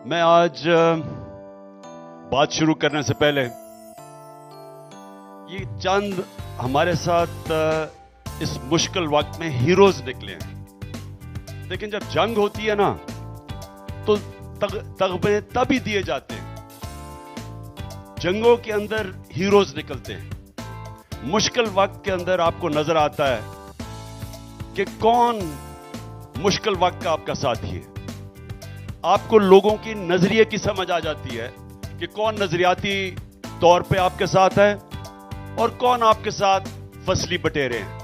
میں آج بات شروع کرنے سے پہلے یہ چند ہمارے ساتھ اس مشکل وقت میں ہیروز نکلے ہیں. لیکن جب جنگ ہوتی ہے نا تو تغمے تب ہی دیے جاتے ہیں. جنگوں کے اندر ہیروز نکلتے ہیں. مشکل وقت کے اندر آپ کو نظر آتا ہے کہ کون مشکل وقت کا آپ کا ساتھی ہے. آپ کو لوگوں کی نظریے کی سمجھ آ جاتی ہے کہ کون نظریاتی طور پہ آپ کے ساتھ ہے اور کون آپ کے ساتھ فصلی بٹیرے ہیں.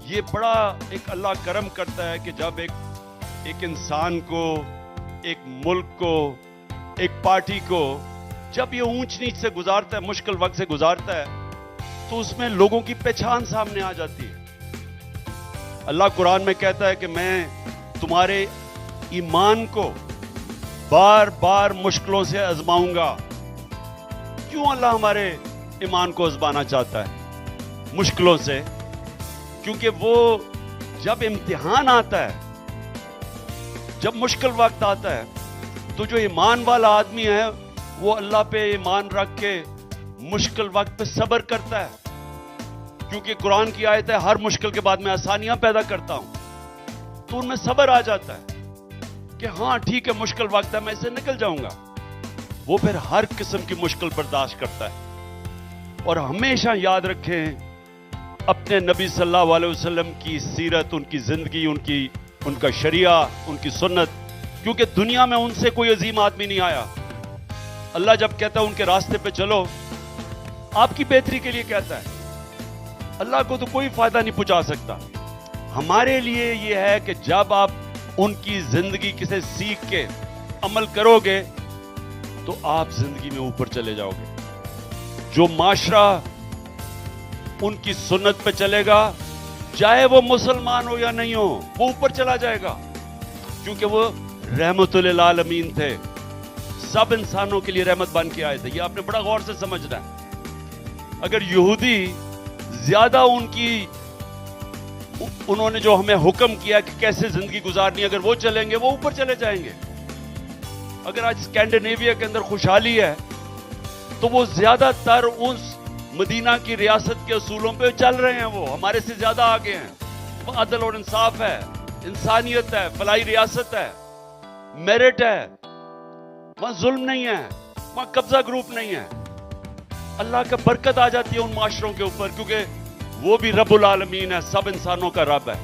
یہ بڑا ایک اللہ کرم کرتا ہے کہ جب ایک انسان کو، ایک ملک کو، ایک پارٹی کو جب یہ اونچ نیچ سے گزارتا ہے، مشکل وقت سے گزارتا ہے، تو اس میں لوگوں کی پہچان سامنے آ جاتی ہے. اللہ قرآن میں کہتا ہے کہ میں تمہارے ایمان کو بار بار مشکلوں سے آزماؤں گا. کیوں اللہ ہمارے ایمان کو آزمانا چاہتا ہے؟ مشکلوں سے. کیونکہ وہ جب امتحان آتا ہے، جب مشکل وقت آتا ہے، تو جو ایمان والا آدمی ہے وہ اللہ پہ ایمان رکھ کے مشکل وقت پہ صبر کرتا ہے. کیونکہ قرآن کی آیت ہے ہر مشکل کے بعد میں آسانیاں پیدا کرتا ہوں. تو ان میں صبر آ جاتا ہے کہ ہاں ٹھیک ہے، مشکل وقت ہے، میں اسے نکل جاؤں گا. وہ پھر ہر قسم کی مشکل برداشت کرتا ہے. اور ہمیشہ یاد رکھیں اپنے نبی صلی اللہ علیہ وسلم کی سیرت، ان کی زندگی، ان کا شریعہ، ان کی سنت. کیونکہ دنیا میں ان سے کوئی عظیم آدمی نہیں آیا. اللہ جب کہتا ہے ان کے راستے پہ چلو، آپ کی بہتری کے لیے کہتا ہے. اللہ کو تو کوئی فائدہ نہیں پہنچا سکتا. ہمارے لیے یہ ہے کہ جب آپ ان کی زندگی کسے سیکھ کے عمل کرو گے تو آپ زندگی میں اوپر چلے جاؤ گے. جو معاشرہ ان کی سنت پہ چلے گا، چاہے وہ مسلمان ہو یا نہیں ہو، وہ اوپر چلا جائے گا. کیونکہ وہ رحمت للعالمین تھے، سب انسانوں کے لیے رحمت بن کے آئے تھے. یہ آپ نے بڑا غور سے سمجھنا ہے. اگر یہودی زیادہ انہوں نے جو ہمیں حکم کیا کہ کیسے زندگی گزارنی، اگر وہ چلیں گے وہ اوپر چلے جائیں گے. اگر آج اسکینڈینیویا کے اندر خوشحالی ہے تو وہ زیادہ تر اس مدینہ کی ریاست کے اصولوں پہ چل رہے ہیں. وہ ہمارے سے زیادہ آگے ہیں. وہ عدل اور انصاف ہے، انسانیت ہے، فلاحی ریاست ہے، میرٹ ہے. وہاں ظلم نہیں ہے، وہاں قبضہ گروپ نہیں ہے. اللہ کا برکت آ جاتی ہے ان معاشروں کے اوپر، کیونکہ وہ بھی رب العالمین ہے، سب انسانوں کا رب ہے.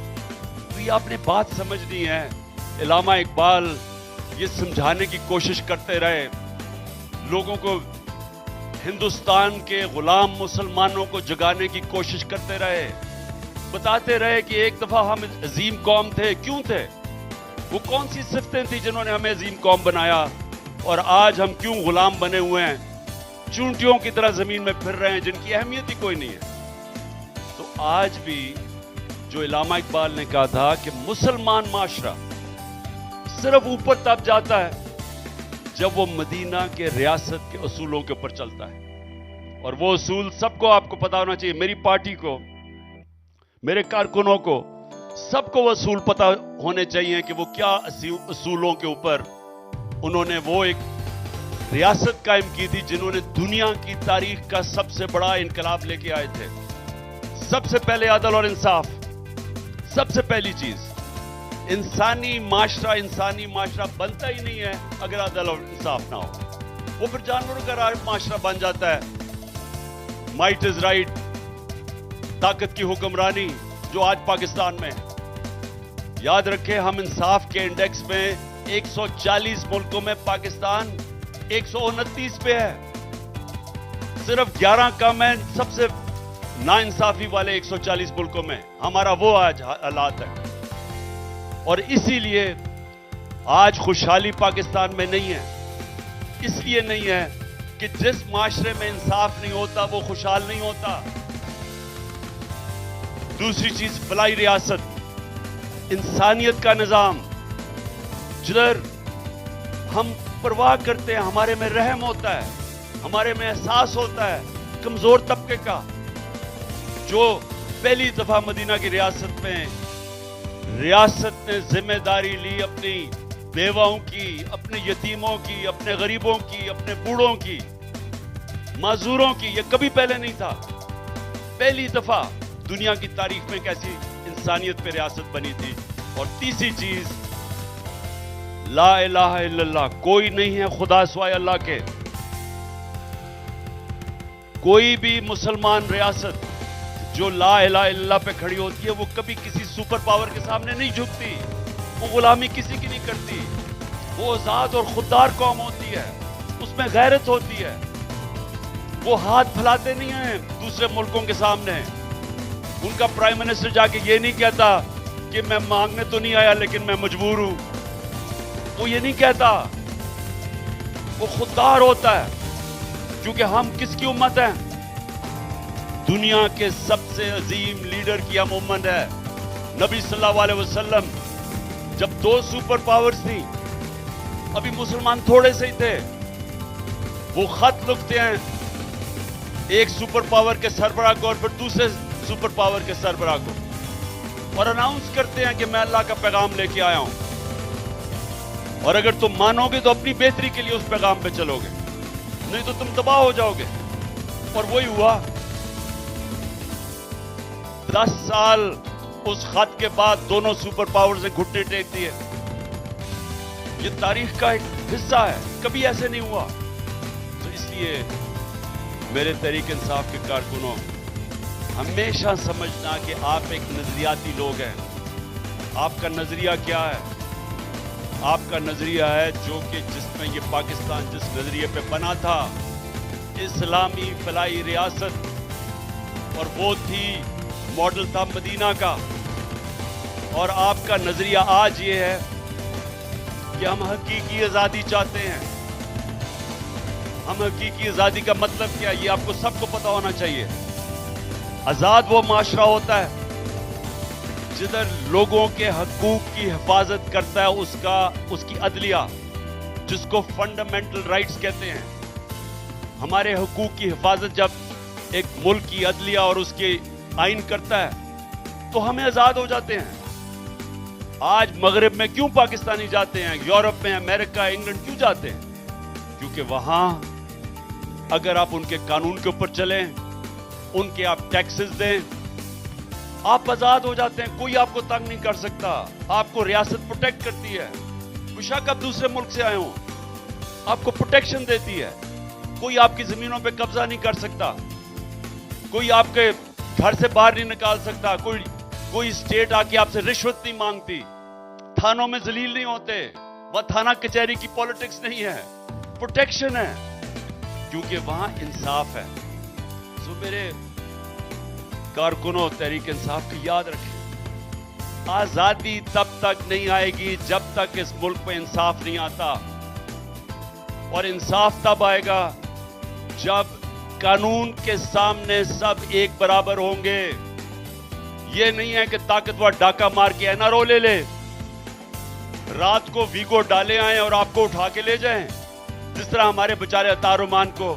تو یہ آپ نے بات سمجھنی ہے. علامہ اقبال یہ سمجھانے کی کوشش کرتے رہے، لوگوں کو، ہندوستان کے غلام مسلمانوں کو جگانے کی کوشش کرتے رہے، بتاتے رہے کہ ایک دفعہ ہم عظیم قوم تھے. کیوں تھے؟ وہ کون سی صفتیں تھیں جنہوں نے ہمیں عظیم قوم بنایا؟ اور آج ہم کیوں غلام بنے ہوئے ہیں، چونٹیوں کی طرح زمین میں پھر رہے ہیں، جن کی اہمیت ہی کوئی نہیں ہے. تو آج بھی جو علامہ اقبال نے کہا تھا کہ مسلمان معاشرہ صرف اوپر تب جاتا ہے جب وہ مدینہ کے ریاست کے اصولوں کے اوپر چلتا ہے. اور وہ اصول سب کو، آپ کو پتا ہونا چاہیے، میری پارٹی کو، میرے کارکنوں کو، سب کو وہ اصول پتا ہونے چاہیے کہ وہ کیا اصولوں کے اوپر انہوں نے وہ ایک ریاست قائم کی تھی جنہوں نے دنیا کی تاریخ کا سب سے بڑا انقلاب لے کے آئے تھے. سب سے پہلے عدل اور انصاف. سب سے پہلی چیز، انسانی معاشرہ بنتا ہی نہیں ہے اگر عدل اور انصاف نہ ہو. وہ پھر جانوروں کا معاشرہ بن جاتا ہے. مائٹ از رائٹ، طاقت کی حکمرانی جو آج پاکستان میں ہے. یاد رکھیں ہم انصاف کے انڈیکس میں 140 ملکوں میں پاکستان 129 پہ ہے. صرف 11 کم ہے سب سے ناانصافی والے 140 ملکوں میں. ہمارا وہ آج حالات ہے. اور اسی لیے آج خوشحالی پاکستان میں نہیں ہے. اس لیے نہیں ہے کہ جس معاشرے میں انصاف نہیں ہوتا وہ خوشحال نہیں ہوتا. دوسری چیز، فلاحی ریاست، انسانیت کا نظام، جدھر ہم پرواہ کرتے ہیں، ہمارے میں رحم ہوتا ہے، ہمارے میں احساس ہوتا ہے کمزور طبقے کا. جو پہلی دفعہ مدینہ کی ریاست میں ریاست نے ذمہ داری لی اپنی بیواؤں کی، اپنے یتیموں کی، اپنے غریبوں کی، اپنے بوڑھوں کی، معذوروں کی. یہ کبھی پہلے نہیں تھا. پہلی دفعہ دنیا کی تاریخ میں کیسی انسانیت پہ ریاست بنی تھی. اور تیسری چیز، لا الہ الا اللہ، کوئی نہیں ہے خدا سوائے اللہ کے. کوئی بھی مسلمان ریاست جو لا الہ الا اللہ پہ کھڑی ہوتی ہے وہ کبھی کسی سپر پاور کے سامنے نہیں جھکتی. وہ غلامی کسی کی نہیں کرتی. وہ آزاد اور خوددار قوم ہوتی ہے. اس میں غیرت ہوتی ہے. وہ ہاتھ پھیلاتے نہیں ہیں دوسرے ملکوں کے سامنے. ان کا پرائم منسٹر جا کے یہ نہیں کہتا کہ میں مانگنے تو نہیں آیا لیکن میں مجبور ہوں. وہ یہ نہیں کہتا. وہ خوددار ہوتا ہے. کیونکہ ہم کس کی امت ہیں؟ دنیا کے سب سے عظیم لیڈر کی ہم امت ہے. نبی صلی اللہ علیہ وسلم جب 2 سپر پاورز تھیں، ابھی مسلمان تھوڑے سے ہی تھے، وہ خط لکھتے ہیں ایک سپر پاور کے سربراہ کو اور پھر دوسرے سپر پاور کے سربراہ کو، اور اناؤنس کرتے ہیں کہ میں اللہ کا پیغام لے کے آیا ہوں. اور اگر تم مانو گے تو اپنی بہتری کے لیے اس پیغام پہ چلو گے، نہیں تو تم تباہ ہو جاؤ گے. اور وہی ہوا. 10 سال اس خط کے بعد دونوں سپر پاور سے گھٹنے ٹیک دیے. یہ تاریخ کا ایک حصہ ہے. کبھی ایسے نہیں ہوا. تو اس لیے میرے تحریک انصاف کے کارکنوں، ہمیشہ سمجھنا کہ آپ ایک نظریاتی لوگ ہیں. آپ کا نظریہ کیا ہے؟ آپ کا نظریہ ہے جو کہ جس میں یہ پاکستان جس نظریے پہ بنا تھا، اسلامی فلاحی ریاست، اور وہ تھی ماڈل تھا مدینہ کا. اور آپ کا نظریہ آج یہ ہے کہ ہم حقیقی آزادی چاہتے ہیں. ہم حقیقی آزادی کا مطلب کیا؟ یہ آپ کو سب کو پتا ہونا چاہیے. آزاد وہ معاشرہ ہوتا ہے جدھر لوگوں کے حقوق کی حفاظت کرتا ہے اس کی عدلیہ، جس کو فنڈامنٹل رائٹس کہتے ہیں. ہمارے حقوق کی حفاظت جب ایک ملک کی عدلیہ اور اس کے آئین کرتا ہے تو ہمیں آزاد ہو جاتے ہیں. آج مغرب میں کیوں پاکستانی جاتے ہیں؟ یورپ میں، امریکہ، انگلینڈ کیوں جاتے ہیں؟ کیونکہ وہاں اگر آپ ان کے قانون کے اوپر چلیں، ان کے آپ ٹیکسز دیں، آپ آزاد ہو جاتے ہیں. کوئی آپ کو تنگ نہیں کر سکتا. آپ کو ریاست پروٹیکٹ کرتی ہے. بشک آپ دوسرے ملک سے آئے ہوں، آپ کو پروٹیکشن دیتی ہے. کوئی آپ کی زمینوں پہ قبضہ نہیں کر سکتا. کوئی آپ کے گھر سے باہر نہیں نکال سکتا. کوئی اسٹیٹ آ کے آپ سے رشوت نہیں مانگتی. تھانوں میں ذلیل نہیں ہوتے. وہ تھانہ کچہری کی پالیٹکس نہیں ہے، پروٹیکشن ہے، کیونکہ وہاں انصاف ہے. سو میرے کارکنوں، تحریک انصاف کی یاد رکھیں، آزادی تب تک نہیں آئے گی جب تک اس ملک میں انصاف نہیں آتا. اور انصاف تب آئے گا جب قانون کے سامنے سب ایک برابر ہوں گے. یہ نہیں ہے کہ طاقتور ڈاکہ مار کے این آر او لے لے، رات کو ویگو ڈالے آئیں اور آپ کو اٹھا کے لے جائیں. جس طرح ہمارے بیچارے عطار رحمان کو،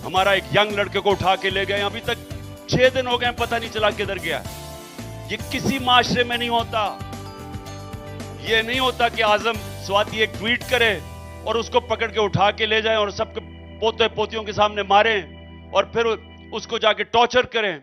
ہمارا ایک ینگ لڑکے کو اٹھا کے لے گئے. ابھی تک 6 دن ہو گئے، پتہ نہیں چلا کدھر گیا. یہ کسی معاشرے میں نہیں ہوتا. یہ نہیں ہوتا کہ اعظم سواتی ایک ٹویٹ کرے اور اس کو پکڑ کے اٹھا کے لے جائیں اور سب کے پوتے پوتیوں کے سامنے ماریں اور پھر اس کو جا کے ٹارچر کریں.